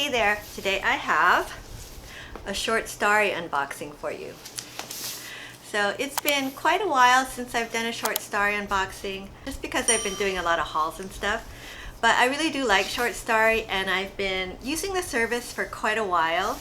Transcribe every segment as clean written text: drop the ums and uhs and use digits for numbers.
Hey there, today I have a short starry unboxing for you. So it's been quite a while since I've done a short starry unboxing, just because I've been doing a lot of hauls and stuff. But I really do like short starry, and I've been using the service for quite a while.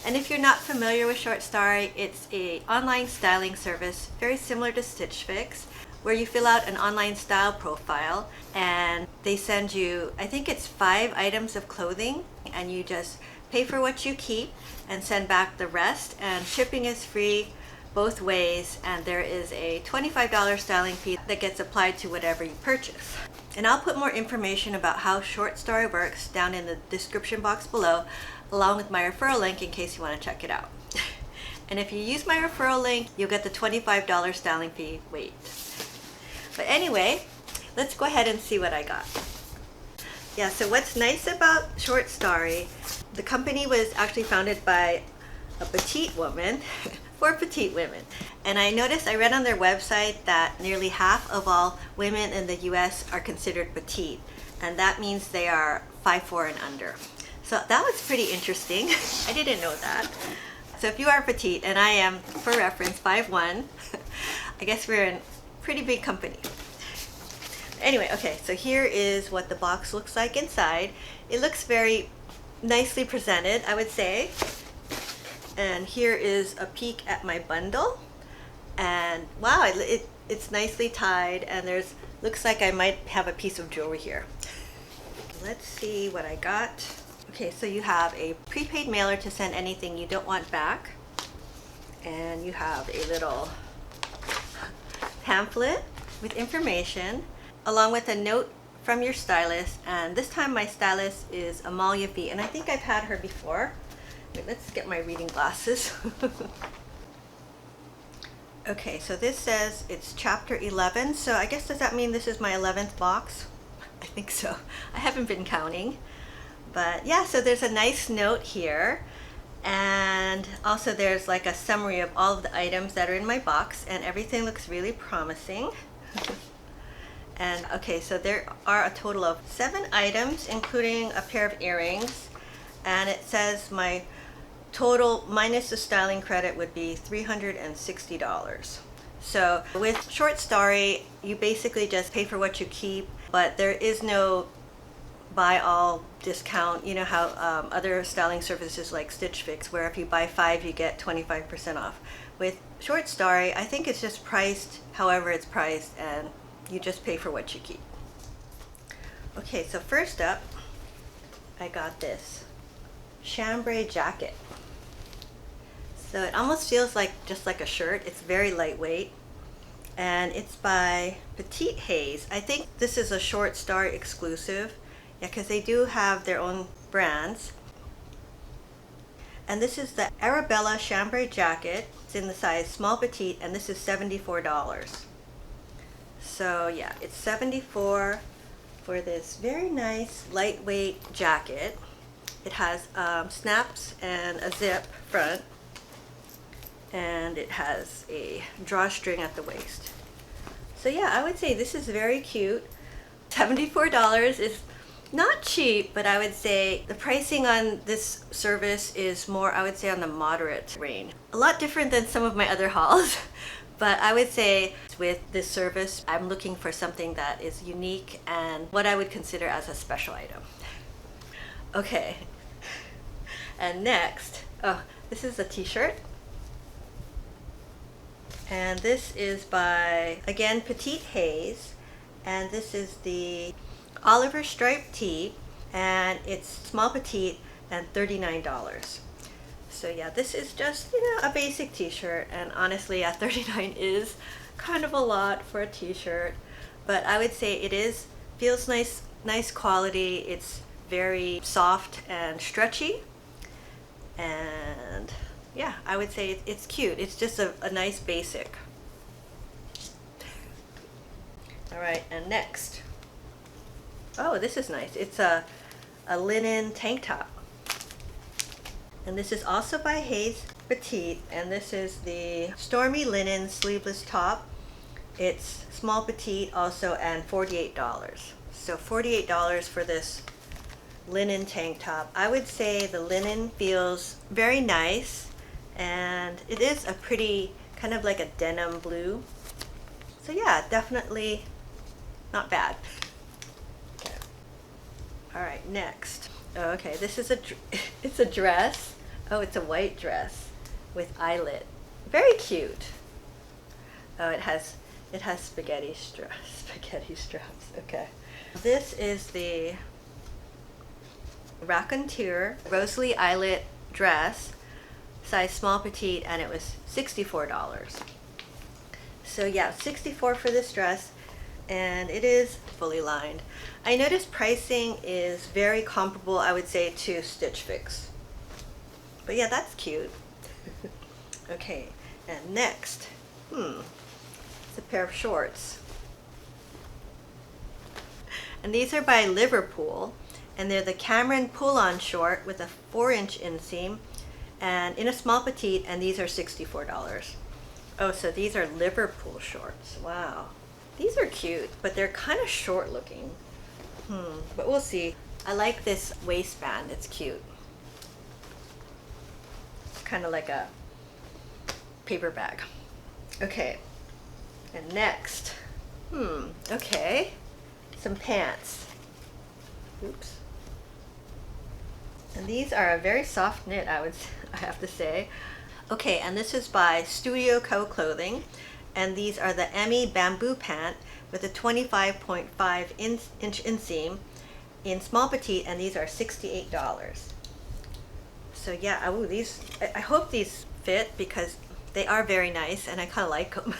And if you're not familiar with short starry, it's an online styling service very similar to Stitch Fix, where you fill out an online style profile and they send you, I think it's 5 items of clothing, and you just pay for what you keep and send back the rest, and shipping is free both ways, and there is a $25 styling fee that gets applied to whatever you purchase. And I'll put more information about how short starry works down in the description box below, along with my referral link in case you want to check it out. And if you use my referral link, you'll get the $25 styling fee waived. But anyway, let's go ahead and see what I got. Yeah, so what's nice about Short Starry, the company was actually founded by a petite woman for petite women. And I read on their website that nearly half of all women in the US are considered petite. And that means they are 5'4" and under. So that was pretty interesting. I didn't know that. So if you are petite, and I am, for reference, 5'1", I guess we're in pretty big company. Anyway, okay, so here is what the box looks like inside. It looks very nicely presented, I would say. And here is a peek at my bundle. And wow, it's nicely tied, and looks like I might have a piece of jewelry here. Let's see what I got. Okay, so you have a prepaid mailer to send anything you don't want back. And you have a little pamphlet with information, along with a note from your stylist. And this time my stylist is Amalia B, and I think I've had her before. Wait, let's get my reading glasses. Okay, so this says it's chapter 11, so I guess, does that mean this is my 11th box? I think so. I haven't been counting. But yeah, so there's a nice note here, and also there's like a summary of all of the items that are in my box, and everything looks really promising. And okay, so there are a total of 7 items, including a pair of earrings, and it says my total minus the styling credit would be $360. So with Short Starry, you basically just pay for what you keep, but there is no buy all discount. You know how other styling services like Stitch Fix, where if you buy 5 you get 25% off. With Short Starry, I think it's just priced however it's priced, and you just pay for what you keep. Okay, so first up, I got this chambray jacket. So it almost feels like just like a shirt. It's very lightweight, and it's by Petite Haze. I think this is a Short Starry exclusive. Yeah, because they do have their own brands. And this is the Arabella Chambray jacket. It's in the size small petite, and this is $74. So yeah, it's $74 for this very nice lightweight jacket. It has snaps and a zip front, and it has a drawstring at the waist. So yeah, I would say this is very cute. $74 is not cheap, but I would say the pricing on this service is more, I would say, on the moderate range. A lot different than some of my other hauls, but I would say with this service, I'm looking for something that is unique and what I would consider as a special item. Okay, and next, oh, this is a t-shirt. And this is by, again, Petite Haze, and this is the Oliver striped tee, and it's small petite and $39. So yeah, this is just, a basic t-shirt, and honestly at $39 is kind of a lot for a t-shirt, but I would say feels nice quality. It's very soft and stretchy, and yeah, I would say it's cute. It's just a nice basic. All right, and next. Oh, this is nice. It's a linen tank top. And this is also by Haze Petite, and this is the Stormy Linen Sleeveless Top. It's small petite also, and $48. So $48 for this linen tank top. I would say the linen feels very nice, and it is a pretty kind of like a denim blue. So yeah, definitely not bad. Okay. All right, next. Oh, okay, this is it's a dress. Oh, it's a white dress with eyelet. Very cute. Oh, it has spaghetti straps. Okay. This is the raconteur Rosalie eyelet dress, size small petite, and it was $64. So yeah, $64 for this dress, and it is fully lined. I noticed pricing is very comparable, I would say, to Stitch Fix. But yeah, that's cute. Okay, and next, it's a pair of shorts. And these are by Liverpool, and they're the Camryn pull-on short with a 4-inch inseam, and in a small petite, and these are $64. Oh, so these are Liverpool shorts. Wow. These are cute, but they're kind of short looking. But we'll see. I like this waistband. It's cute. It's kind of like a paper bag. Okay. And next. Okay. Some pants. Oops. And these are a very soft knit, I have to say. Okay, and this is by Studio Co Clothing, and these are the Emmy bamboo pant with a 25.5 inch inseam in small petite, and these are $68. So yeah, I hope these fit because they are very nice, and I kind of like them.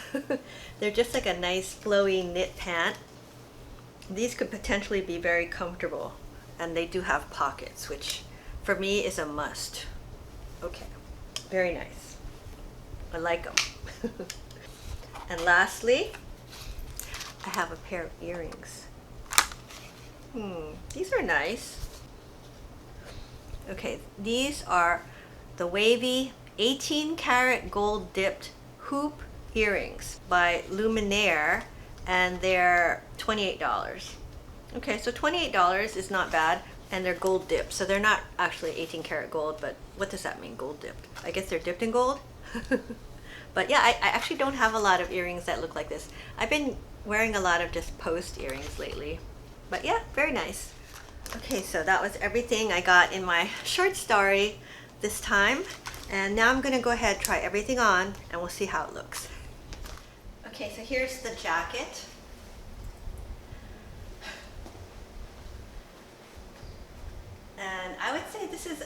They're just like a nice flowy knit pant. These could potentially be very comfortable, and they do have pockets, which for me is a must. Okay, very nice. I like them. And lastly, I have a pair of earrings. These are nice. Okay, these are the wavy 18-karat gold dipped hoop earrings by Luminaire, and they're $28. Okay, so $28 is not bad, and they're gold dipped, so they're not actually 18-karat gold, but what does that mean, gold dipped? I guess they're dipped in gold? But yeah, I actually don't have a lot of earrings that look like this. I've been wearing a lot of just post earrings lately. But yeah, very nice. Okay, so that was everything I got in my short story this time. And now I'm gonna go ahead and try everything on, and we'll see how it looks. Okay, so here's the jacket. And I would say this is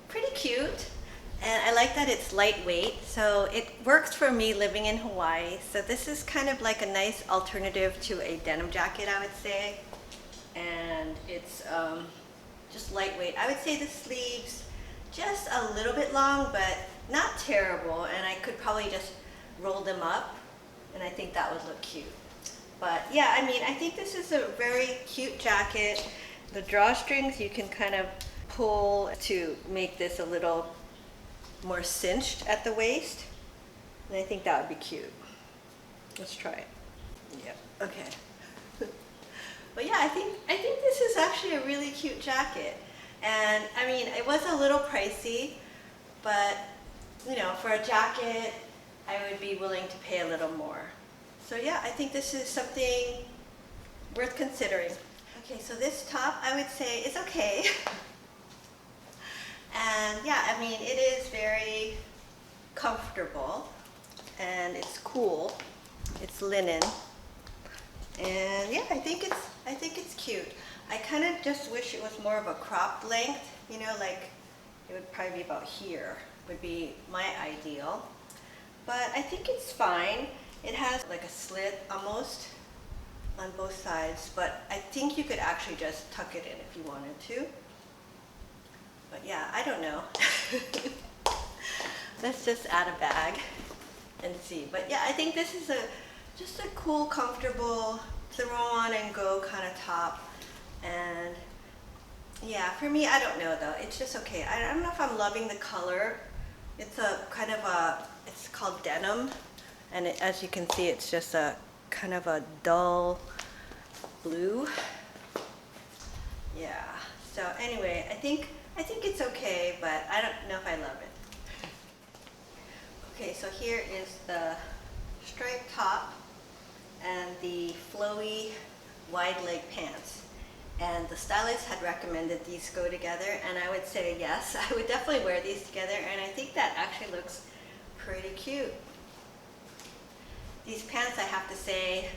pretty cute. And I like that it's lightweight, so it works for me living in Hawaii. So this is kind of like a nice alternative to a denim jacket, I would say. And it's just lightweight. I would say the sleeves just a little bit long, but not terrible. And I could probably just roll them up, and I think that would look cute. But yeah, I mean, I think this is a very cute jacket. The drawstrings you can kind of pull to make this a little more cinched at the waist, and I think that would be cute. Let's try it. Yep. Okay. But yeah, I think this is actually a really cute jacket, and I mean, it was a little pricey, but you know, for a jacket, I would be willing to pay a little more. So yeah, I think this is something worth considering. Okay, so this top I would say is okay. And yeah, I mean, it is very comfortable, and it's cool. It's linen, and yeah, I think it's cute. I kind of just wish it was more of a cropped length, you know, like it would probably be about here would be my ideal. But I think it's fine. It has like a slit almost on both sides, but I think you could actually just tuck it in if you wanted to. But yeah, I don't know. Let's just add a bag and see. But yeah, I think this is just a cool, comfortable, throw on and go kind of top. And yeah, for me, I don't know though. It's just okay. I don't know if I'm loving the color. It's a kind of it's called denim. And as you can see, it's just a kind of a dull blue. Yeah. So anyway, I think it's okay, but I don't know if I love it. Okay, so here is the striped top and the flowy wide leg pants. And the stylist had recommended these go together, and I would say yes, I would definitely wear these together, and I think that actually looks pretty cute. These pants, I have to say,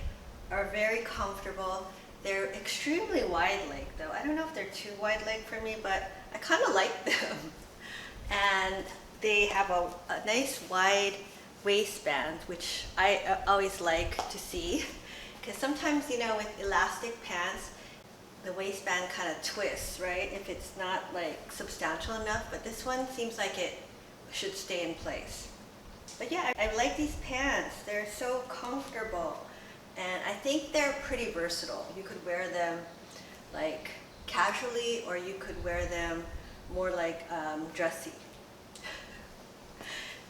are very comfortable. They're extremely wide leg though. I don't know if they're too wide leg for me, but I kind of like them. And they have a nice wide waistband, which I always like to see. Because sometimes, you know, with elastic pants, the waistband kind of twists, right? If it's not like substantial enough, but this one seems like it should stay in place. But yeah, I like these pants. They're so comfortable. And I think they're pretty versatile. You could wear them like casually, or you could wear them more like dressy.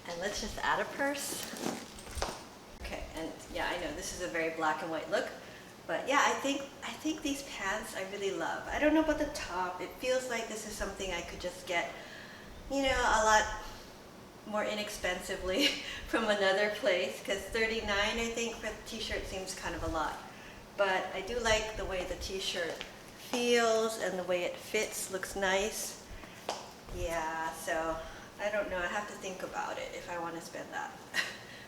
And let's just add a purse. Okay, and yeah, I know this is a very black and white look, but yeah, I think these pants I really love. I don't know about the top. It feels like this is something I could just get, you know, a lot more inexpensively from another place, because $39 I think for the t-shirt seems kind of a lot. But I do like the way the t-shirt feels and the way it fits, looks nice. Yeah, so I don't know, I have to think about it if I want to spend that.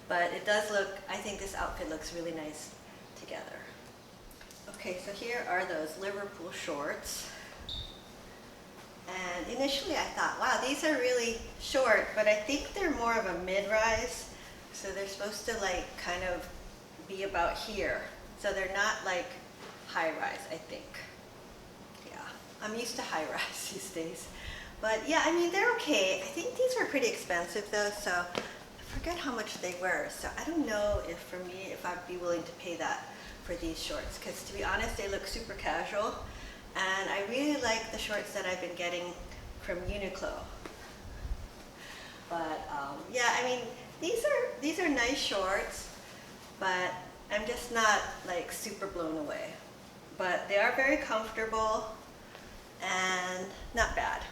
But it does look, I think this outfit looks really nice together. Okay, so here are those Liverpool shorts. And initially I thought, wow, these are really short, but I think they're more of a mid-rise. So they're supposed to like kind of be about here. So they're not like high-rise, I think. Yeah, I'm used to high-rise these days. But yeah, I mean, they're okay. I think these were pretty expensive though, so I forget how much they were. So I don't know if for me, if I'd be willing to pay that for these shorts, because to be honest, they look super casual. And I really like the shorts that I've been getting from Uniqlo. But yeah, I mean, these are nice shorts, but I'm just not like super blown away. But they are very comfortable and not bad.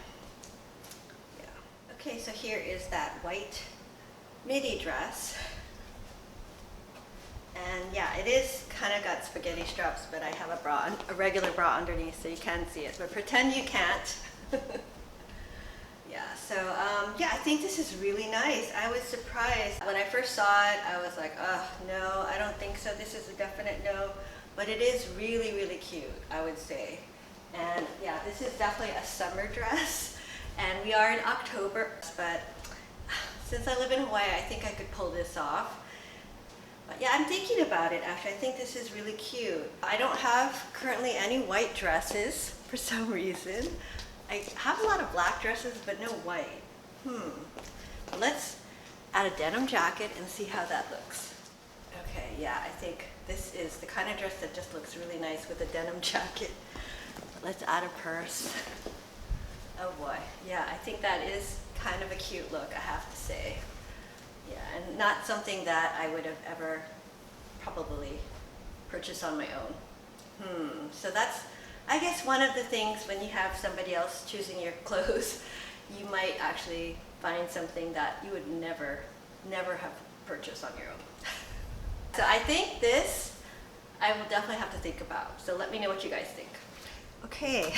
Yeah. Okay, so here is that white midi dress. And yeah, it is kind of got spaghetti straps, but I have a bra, a regular bra underneath, so you can see it. But pretend you can't. Yeah, so yeah, I think this is really nice. I was surprised. When I first saw it, I was like, oh, no, I don't think so. This is a definite no. But it is really, really cute, I would say. And yeah, this is definitely a summer dress. And we are in October, but since I live in Hawaii, I think I could pull this off. But yeah, I'm thinking about it actually. I think this is really cute. I don't have currently any white dresses for some reason. I have a lot of black dresses, but no white. Let's add a denim jacket and see how that looks. Okay, yeah, I think this is the kind of dress that just looks really nice with a denim jacket. Let's add a purse. Oh boy, yeah, I think that is kind of a cute look, I have to say. Yeah, and not something that I would have ever probably purchased on my own. So that's, I guess, one of the things when you have somebody else choosing your clothes, you might actually find something that you would never have purchased on your own. So I think this, I will definitely have to think about. So let me know what you guys think. Okay.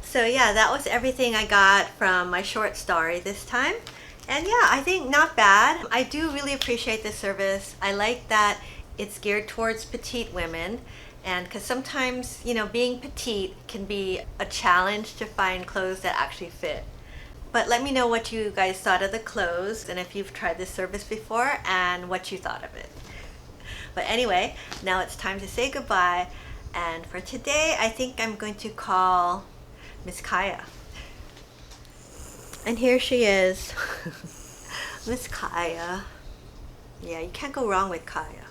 So yeah, that was everything I got from my short story this time. And yeah, I think not bad. I do really appreciate this service. I like that it's geared towards petite women, and because sometimes, you know, being petite can be a challenge to find clothes that actually fit. But let me know what you guys thought of the clothes, and if you've tried this service before, and what you thought of it. But anyway, now it's time to say goodbye. And for today, I think I'm going to call Miss Kaya. And here she is, Miss Kaya. Yeah, you can't go wrong with Kaya.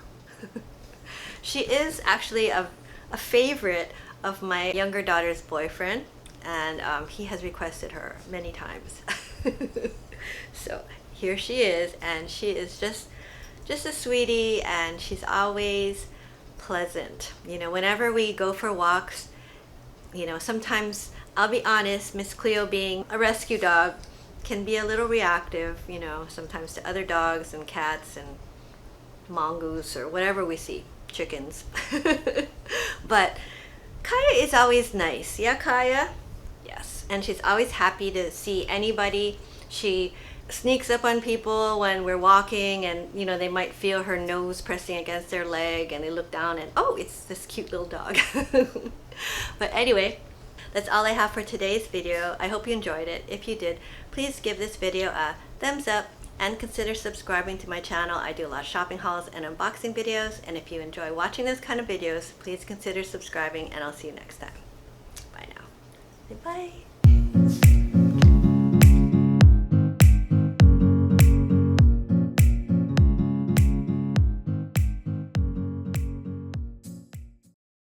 She is actually a favorite of my younger daughter's boyfriend, and he has requested her many times. So here she is, and she is just a sweetie, and she's always pleasant. You know, whenever we go for walks, you know, sometimes I'll be honest, Miss Cleo being a rescue dog can be a little reactive, you know, sometimes to other dogs and cats and mongoose or whatever we see, chickens. But Kaya is always nice. Yeah, Kaya? Yes. And she's always happy to see anybody. She sneaks up on people when we're walking and, you know, they might feel her nose pressing against their leg and they look down and, oh, it's this cute little dog. But anyway, that's all I have for today's video. I hope you enjoyed it. If you did, please give this video a thumbs up and consider subscribing to my channel. I do a lot of shopping hauls and unboxing videos, and if you enjoy watching those kind of videos, please consider subscribing, and I'll see you next time. Bye now. Say bye.